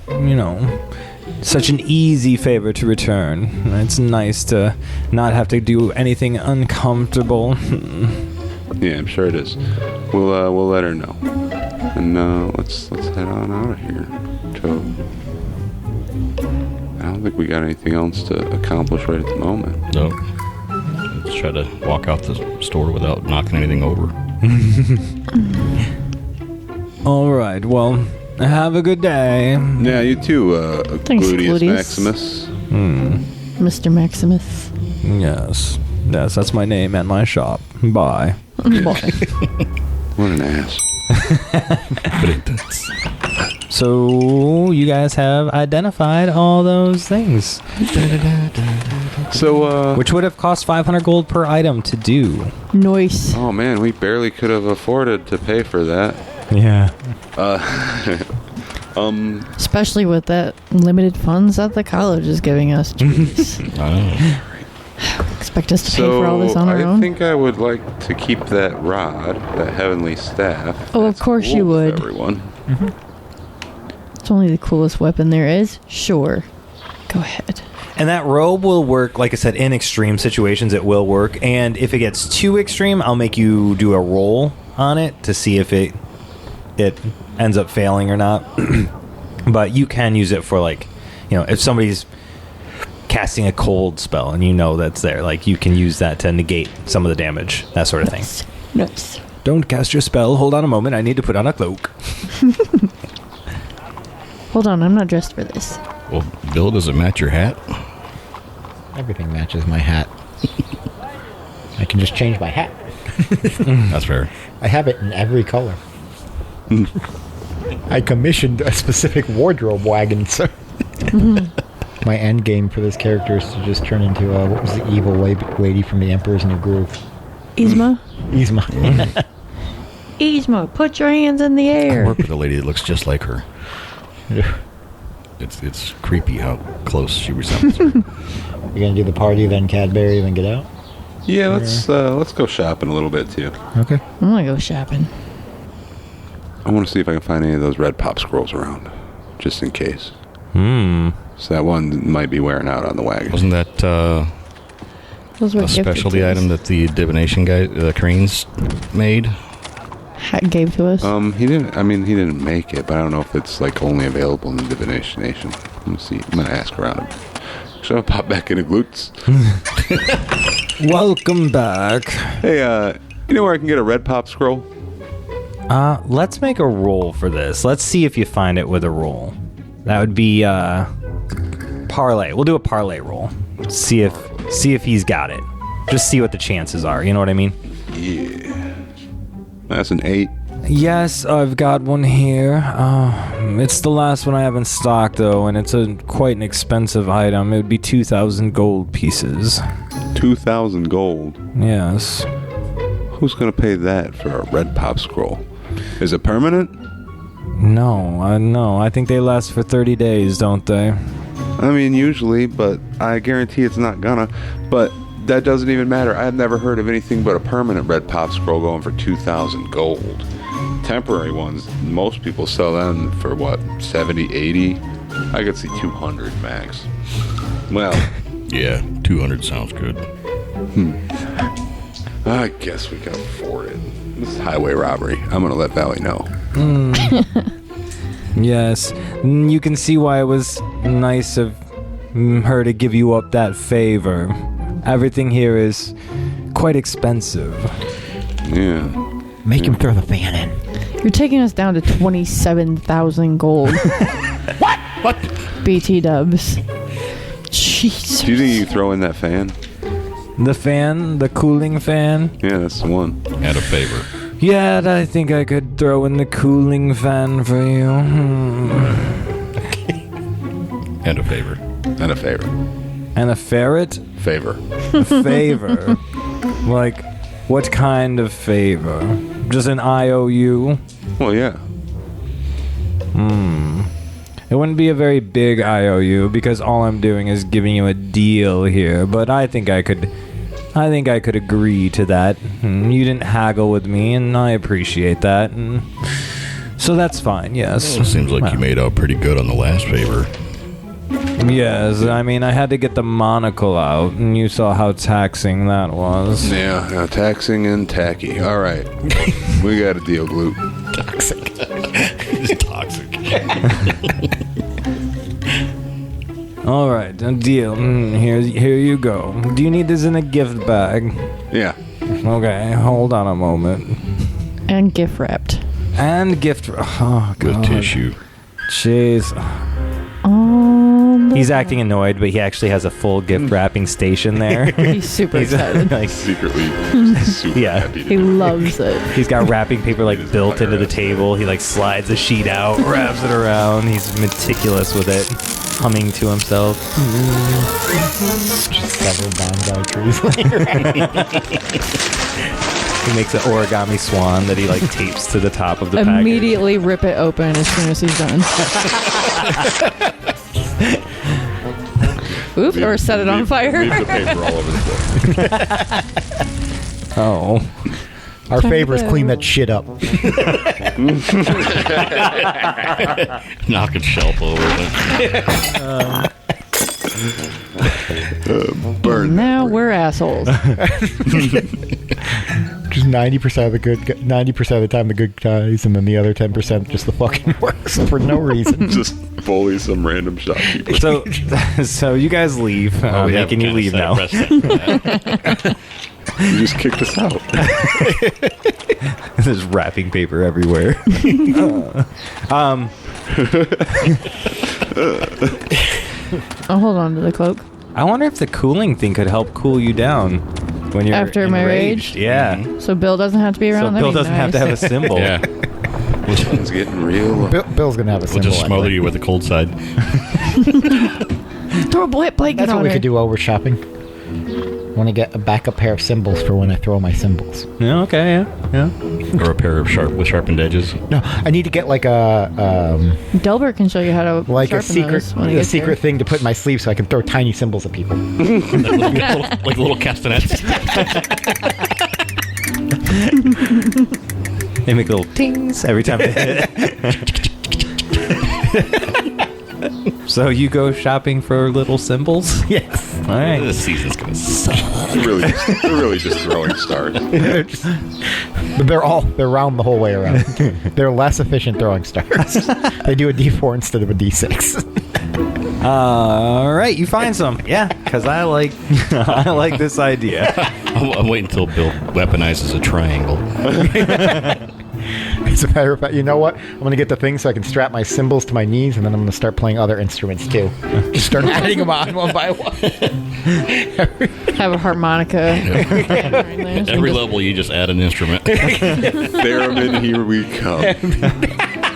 such an easy favor to return. It's nice to not have to do anything uncomfortable. Yeah, I'm sure it is. We'll let her know. And let's head on out of here. I don't think we got anything else to accomplish right at the moment. No. Let's try to walk out the store without knocking anything over. All right. Well, have a good day. Yeah, you too, Thanks, Gluteus Gluteus. Maximus. Mr. Maximus. Yes. Yes, that's my name and my shop. Bye. Boy. What an ass. So, you guys have identified all those things. So, Which would have cost 500 gold per item to do. Nice. oh man, we barely could have afforded to pay for that. Yeah. Especially with that limited funds that the college is giving us. Jeez. Expect us to pay for all this on our I own? think I would like to keep that rod, that heavenly staff. Oh, of That's course cool you with would. Everyone. It's only the coolest weapon there is. Sure. Go ahead. And that robe will work, like I said, in extreme situations it will work. And if it gets too extreme, I'll make you do a roll on it to see if it ends up failing or not. But you can use it for, like, if somebody's casting a cold spell and that's there, like, you can use that to negate some of the damage, that sort of thing. Nice. Don't cast your spell. Hold on a moment. I need to put on a cloak. Hold on, I'm not dressed for this. Well, Bill, does it match your hat? Everything matches my hat. I can just change my hat. That's fair. I have it in every color. I commissioned a specific wardrobe wagon, so... My end game for this character is to just turn into, what was the evil lady from the Emperor's New Groove? Yzma? Yzma. Yzma, put your hands in the I air. work with a lady that looks just like her. It's creepy how close she resembles her. You're gonna do the party, then Cadbury, then get out? Yeah, let's go shopping a little bit too. Okay. I'm gonna go shopping. I want to see if I can find any of those red pop scrolls around, just in case. So that one might be wearing out on the wagon. Wasn't that Those were a gifted specialty to us. item that the divination guy, Cranes, made? Gave to us. He didn't make it, but I don't know if it's like only available in the Divination Nation. Let me see. I'm gonna ask around. Should I pop back into glutes? Welcome back. Hey, you know where I can get a red pop scroll? Let's make a roll for this. Let's see if you find it with a roll. That would be parlay. We'll do a parlay roll. See if he's got it. Just see what the chances are. You know what I mean? Yeah. That's an 8. Yes, I've got one here. It's the last one I have in stock, though, and it's quite an expensive item. It would be 2,000 gold pieces. 2,000 gold. Yes. Who's gonna pay that for a red pop scroll? Is it permanent? No. I think they last for 30 days, don't they? I mean, usually, but I guarantee it's not gonna. But that doesn't even matter. I've never heard of anything but a permanent red pop scroll going for 2,000 gold. Temporary ones, most people sell them for what, 70, 80? I could see 200 max. Well, Yeah, 200 sounds good. I guess we can afford it. This is highway robbery. I'm gonna let Valley know. Yes. You can see why it was nice of her to give you up that favor. Everything here is quite expensive. Yeah. Make him throw the fan in. You're taking us down to 27,000 gold. What? BT dubs. Jesus. Do you think you can throw in that fan? The fan, the cooling fan. Yeah, that's the one. Add a favor. Yeah, I think I could throw in the cooling fan for you. And a favor. And a favor. And a ferret? Favor. A favor. Like, what kind of favor? Just an IOU? Well, yeah. It wouldn't be a very big IOU because all I'm doing is giving you a deal here, but I think I could agree to that. You didn't haggle with me, and I appreciate that. And so that's fine, yes. Well, it seems like you made out pretty good on the last favor. Yes, I mean, I had to get the monocle out, and you saw how taxing that was. Yeah, taxing and tacky. All right. We got a deal, Glute. It's toxic. All right, a deal. Here you go. Do you need this in a gift bag? Yeah. Okay, hold on a moment. And gift wrapped. And gift... Oh, God. With tissue. Jeez. He's acting annoyed, but he actually has a full gift wrapping station there. He's super excited. Like, Secretly super Yeah. happy. He loves it. he's got wrapping paper like built into the table. He like slides a sheet out, wraps it around. He's meticulous with it, humming to himself. Just several bonsai trees later. He makes an origami swan that he like tapes to the top of the package. Immediately rip it open as soon as he's done. Oops, or set it on fire. Leave the paper all over the floor. Oh. Our favor is clean that shit up. Knock a shelf over. Burn. Now we're assholes. Just 90% of the 90% of the time the good guys, and then the other 10% just the fucking works for no reason. Just bully some random shopkeeper. So you guys leave. I'm we have making you kinda leave set now. precedent for that. You just kicked us out. There's wrapping paper everywhere. I'll hold on to the cloak. I wonder if the cooling thing could help cool you down when you're After my enraged. rage? Yeah. So Bill doesn't have to be So around. Bill That'd be doesn't have to have a nice. symbol. Yeah. This one's getting real. Bill's gonna have a We'll symbol. just smother anyway. you with the cold side. Throw a blanket That's on what we her. could do while we're shopping. want to get a backup pair of cymbals for when I throw my cymbals. Yeah, okay, yeah. Or a pair of sharpened edges. No, I need to get like a Delbert can show you how to like a sharpen those when he gets secret there. thing to put in my sleeve so I can throw tiny cymbals at people. like little castanets. They make little tings every time they hit it. So you go shopping for little symbols? Yes. All right. This season's gonna suck. They're really just throwing stars. But they're round the whole way around. They're less efficient throwing stars. They do a D4 instead of a D6. All right, you find some. Yeah, because I like this idea. I'm waiting until Bill weaponizes a triangle. As a matter of fact, you know what? I'm going to get the thing so I can strap my cymbals to my knees, and then I'm going to start playing other instruments too. Just start adding them on one by one. Have a harmonica. Every level, you just add an instrument. Theremin, here we come.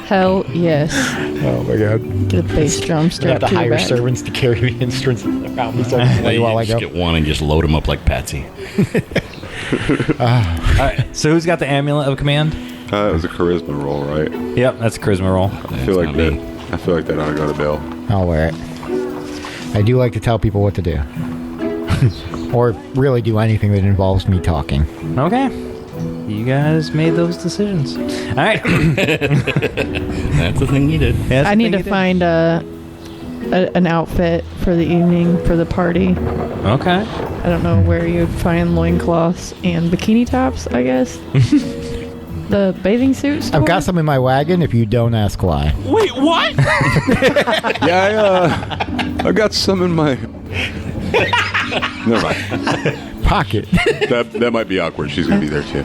Hell yes. Oh my god. Get a bass drum I have strapped to to your hire back. servants to carry the instruments around me so I can play You while I just go. get one and just load them up like Patsy. All right, so who's got the amulet of command? It was a charisma roll, right? Yep, that's a charisma roll. I feel like that ought to go to Bill. I'll wear it. I do like to tell people what to do. Or really do anything that involves me talking. Okay. You guys made those decisions. All right. That's the thing you did. I need to find an outfit for the evening for the party. Okay. I don't know where you'd find loincloths and bikini tops, I guess. The bathing suits. I've got some in my wagon if you don't ask why. Wait, what? Yeah, I got some in my... Never mind. Pocket. That might be awkward. She's going to be there, too.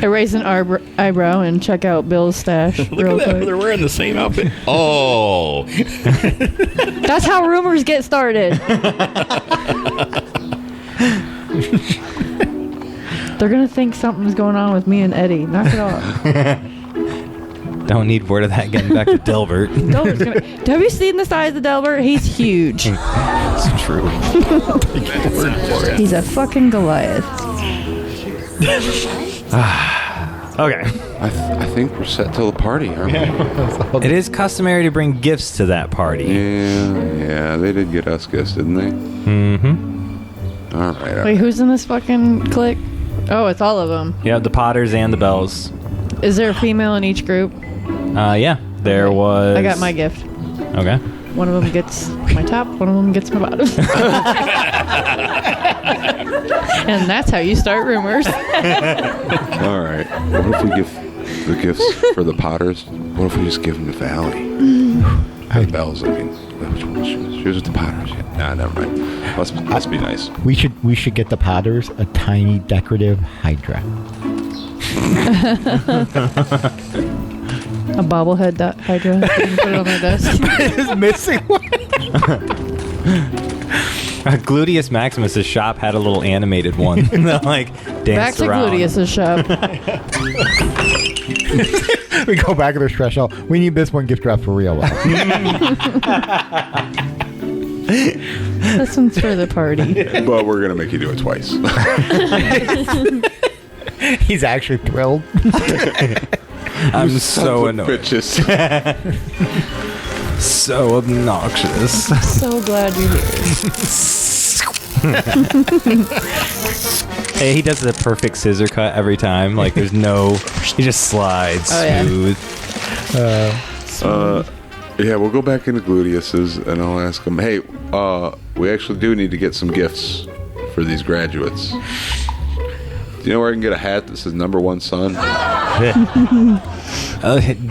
I raise an eyebrow and check out Bill's stash Look real at that. quick. They're wearing the same outfit. Oh. That's how rumors get started. They're gonna think something's going on with me and Eddie. Knock it off. Don't need word of that getting back to Delbert. Have you seen the size of Delbert? He's huge. It's true. He's a fucking Goliath. Okay. I think we're set till the party, aren't we? It is customary to bring gifts to that party. Yeah, they did get us gifts, didn't they? Mm-hmm. All right. Wait, who's in this fucking clique? Oh, it's all of them. Yeah, the Potters and the Bells. Is there a female in each group? Yeah, there was... I got my gift. Okay. One of them gets my top, one of them gets my bottom. And that's how you start rumors. All right. What if we give the gifts for the Potters? What if we just give them to Valley? The Bells, I mean. Which one was she? She was with the Potters. Yeah. Nah, never mind. Must be nice. We should get the Potters a tiny decorative Hydra. A bobblehead Hydra. You can put it on my desk. It's missing one. Gluteus Maximus's shop had a little animated one that like Back danced to around. Gluteus's shop. We go back to their special. We need this one gift wrap for real. This one's for the party. But we're going to make you do it twice. He's actually thrilled. I'm so annoyed. Bitches. So obnoxious. So glad you're here. Hey, he does the perfect scissor cut every time. Like there's no... He just slides Oh, yeah. smooth. Yeah, we'll go back into Gluteus's and I'll ask him, hey, we actually do need to get some gifts for these graduates. Do you know where I can get a hat that says #1 son?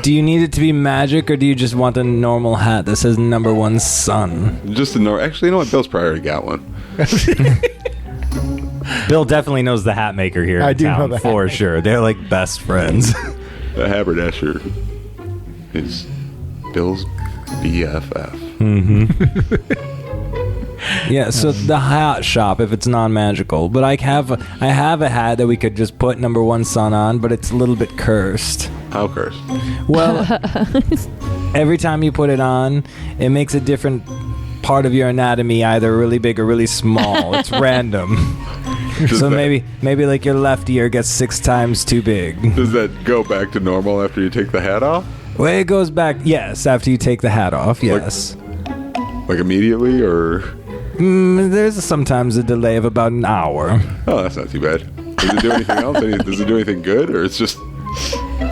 Do you need it to be magic, or do you just want a normal hat that says #1 son? Just a normal. Actually, you know what? Bill's probably already got one. Bill definitely knows the hat maker here I in do know town the hat for maker. sure. They're like best friends. The haberdasher is Bill's BFF. Yeah, so the hat shop, if it's non-magical, but I have a hat that we could just put #1 son on, but it's a little bit cursed. How cursed? Well, every time you put it on, it makes a different part of your anatomy either really big or really small. It's random. So maybe like your left ear gets 6 times too big. Does that go back to normal after you take the hat off? Well, it goes back, yes, after you take the hat off, yes. Like immediately, or? There's sometimes a delay of about an hour. Oh, that's not too bad. Does it do anything else? Does it do anything good, or it's just...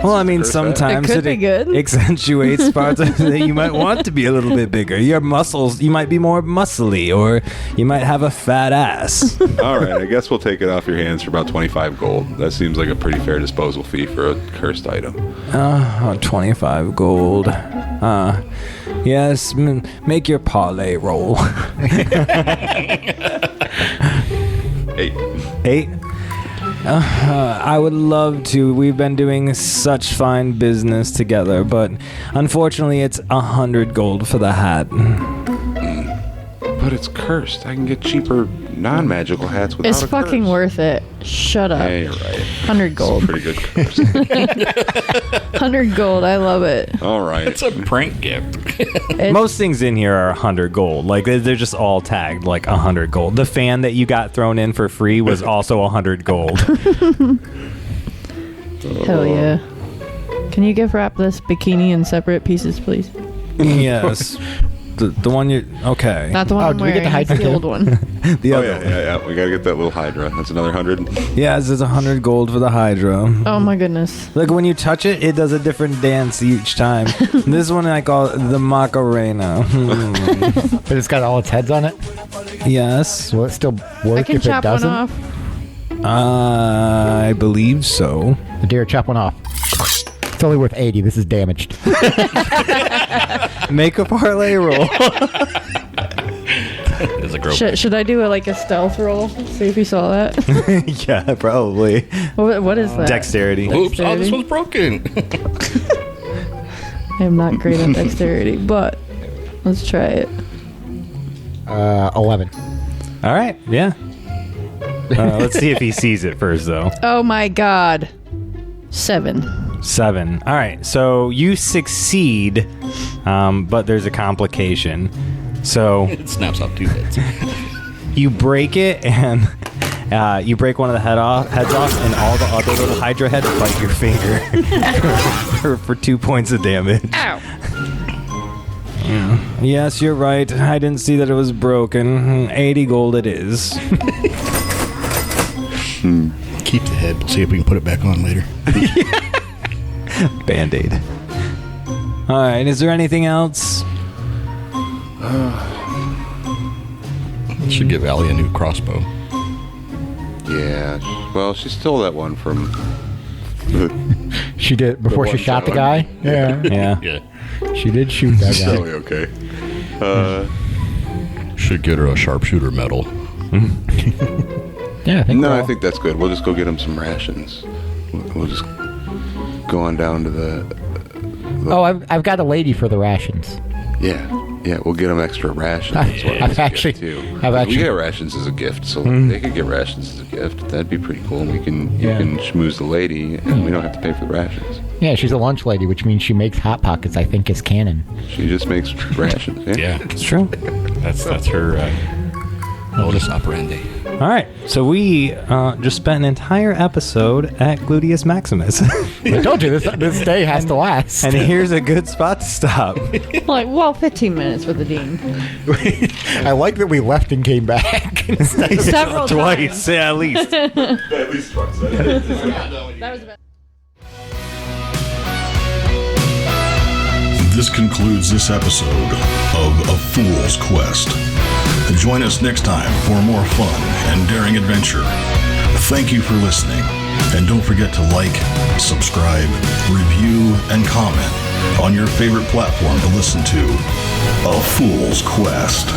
Well, I mean, sometimes It could be good. accentuates parts of that you might want to be a little bit bigger. Your muscles, you might be more muscly, or you might have a fat ass. All right, I guess we'll take it off your hands for about 25 gold. That seems like a pretty fair disposal fee for a cursed item. 25 gold. Yes, make your parlay roll. 8. I would love to. We've been doing such fine business together, but unfortunately it's 100 gold for the hat. But it's cursed. I can get cheaper non-magical hats without It's a fucking curse. worth it. Shut up. Yeah, you're right. 100 gold. Pretty good curse. 100 gold. I love it. All right. It's a prank gift. Most things in here are 100 gold. Like, they're just all tagged like 100 gold. The fan that you got thrown in for free was also 100 gold. Hell yeah. Can you gift wrap this bikini in separate pieces, please? Yes. The one you... Okay. Not the one I'm do we get wearing. the It's the Hydra old one. The Oh, other yeah. We gotta get that little Hydra. That's another 100. Yes, it's 100 gold for the Hydra. Oh my goodness. Like, when you touch it, it does a different dance each time. This one I call the Macarena. But it's got all its heads on it. Yes. Will it still I work can if it chop one doesn't? off. I believe so. Adira, chop one off. It's only worth 80. This is damaged. Make a parlay roll. There's a girl. Should I do a stealth roll? See if you saw that. Yeah, probably. What is that? Dexterity. Oops! Oh, this Dexterity? one's broken. I am not great at dexterity, but let's try it. 11. All right. Yeah. Let's see if he sees it first, though. Oh my god. 7. 7. All right. So you succeed, but there's a complication. So It snaps off 2 heads. you break it, and you break one of the heads off, and all the other little Hydra heads bite your finger for 2 points of damage. Ow. Yes, you're right. I didn't see that it was broken. 80 gold it is. Keep the head. We'll see if we can put it back on later. Band-Aid. All right. Is there anything else? Should give Allie a new crossbow. Yeah. Well, she stole that one from... She did before she one shot the shot guy. Yeah. Yeah. Yeah. She did shoot that guy. Totally okay. Should get her a sharpshooter medal. Yeah, I think No, we're I all- think that's good. We'll just go get him some rations. We'll just go on down to the... Oh, I've got a lady for the rations. Yeah, we'll get them extra rations. That's what I've it's a actually- gift, too. I've We actually- get rations as a gift, so they could get rations as a gift. That'd be pretty cool. You can schmooze the lady, and we don't have to pay for the rations. Yeah, she's a lunch lady, which means she makes Hot Pockets, I think, is canon. She just makes rations. Yeah. It's true. That's her modus operandi. All right. So we just spent an entire episode at Gluteus Maximus. I told you, this day has to last. And here's a good spot to stop. 15 minutes with the dean. I like that we left and came back. Several Twice, yeah, at least. At least twice. That was bad. This concludes this episode of A Fool's Quest. Join us next time for more fun and daring adventure. Thank you for listening, and don't forget to like, subscribe, review, and comment on your favorite platform to listen to A Fool's Quest.